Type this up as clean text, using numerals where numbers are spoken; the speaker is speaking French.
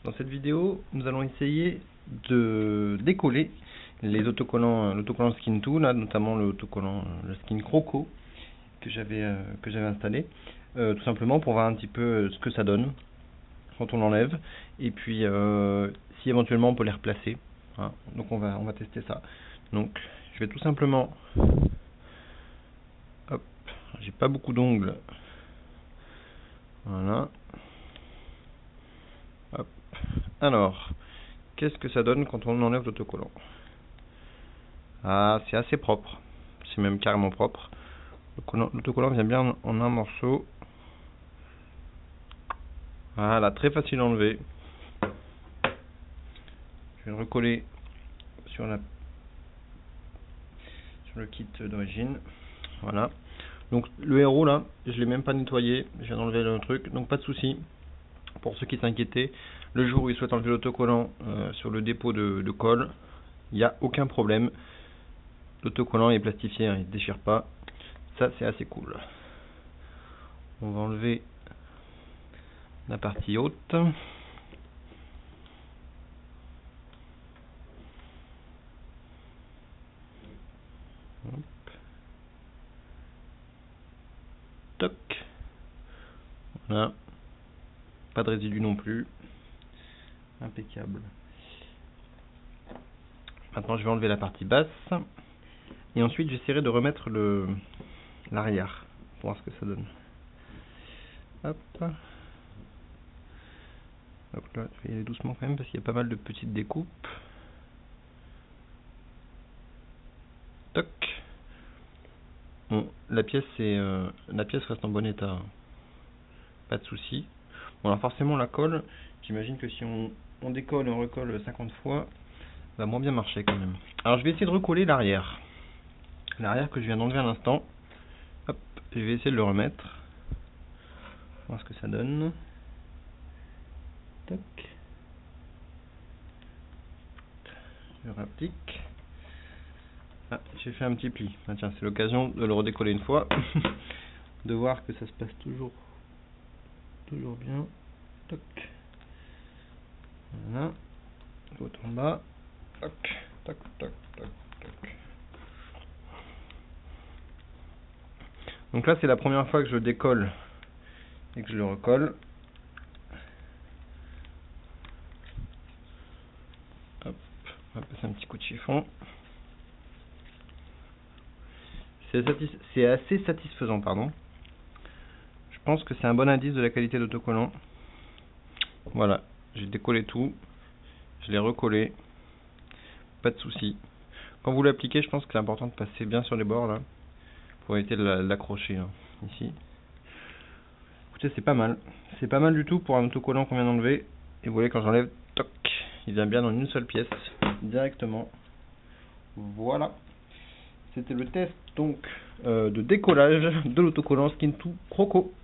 Dans cette vidéo, nous allons essayer de décoller les autocollants, l'autocollant Skin2, là, notamment l'autocollant, le Skin Croco que j'avais installé, tout simplement pour voir un petit peu ce que ça donne quand on l'enlève, et puis si éventuellement on peut les replacer. Hein. Donc on va tester ça. Donc je vais tout simplement, hop, j'ai pas beaucoup d'ongles, voilà. Hop. Alors, qu'est-ce que ça donne quand on enlève l'autocollant? Ah, c'est assez propre, c'est même carrément propre. L'autocollant vient bien en un morceau. Voilà, très facile à enlever. Je vais le recoller sur le kit d'origine. Voilà. Donc le héros là, je l'ai même pas nettoyé, je viens d'enlever le truc, donc pas de souci. Pour ceux qui s'inquiétaient, le jour où ils souhaitent enlever l'autocollant sur le dépôt de colle, il n'y a aucun problème. L'autocollant est plastifié, hein, il ne déchire pas. Ça c'est assez cool. On va enlever la partie haute. Hop. Toc. Voilà. Pas de résidus non plus. Impeccable. Maintenant je vais enlever la partie basse. Et ensuite j'essaierai de remettre l'arrière pour voir ce que ça donne. Hop. Hop là, je vais y aller doucement quand même parce qu'il y a pas mal de petites découpes. Toc. Bon, la pièce reste en bon état. Pas de souci. Bon alors forcément la colle, j'imagine que si on décolle et on recolle 50 fois, va moins bien marcher quand même. Alors je vais essayer de recoller l'arrière. L'arrière que je viens d'enlever à l'instant. Hop, je vais essayer de le remettre. Voir ce que ça donne. Toc. Je rapplique. Ah, j'ai fait un petit pli. Ah, tiens, c'est l'occasion de le redécoller une fois. De voir que ça se passe toujours bien. Toc. Voilà. L'autre en bas. Toc, toc, toc, toc, toc. Donc là, c'est la première fois que je décolle et que je le recolle. Hop, on va passer un petit coup de chiffon. C'est assez satisfaisant, pardon. Je pense que c'est un bon indice de la qualité d'autocollant. Voilà, j'ai décollé tout, je l'ai recollé, pas de souci. Quand vous l'appliquez, je pense que c'est important de passer bien sur les bords là, pour éviter de l'accrocher hein, ici. Écoutez, c'est pas mal du tout pour un autocollant qu'on vient d'enlever. Et vous voyez, quand j'enlève, toc, il vient bien dans une seule pièce, directement. Voilà. C'était le test donc de décollage de l'autocollant Skin2 Croco.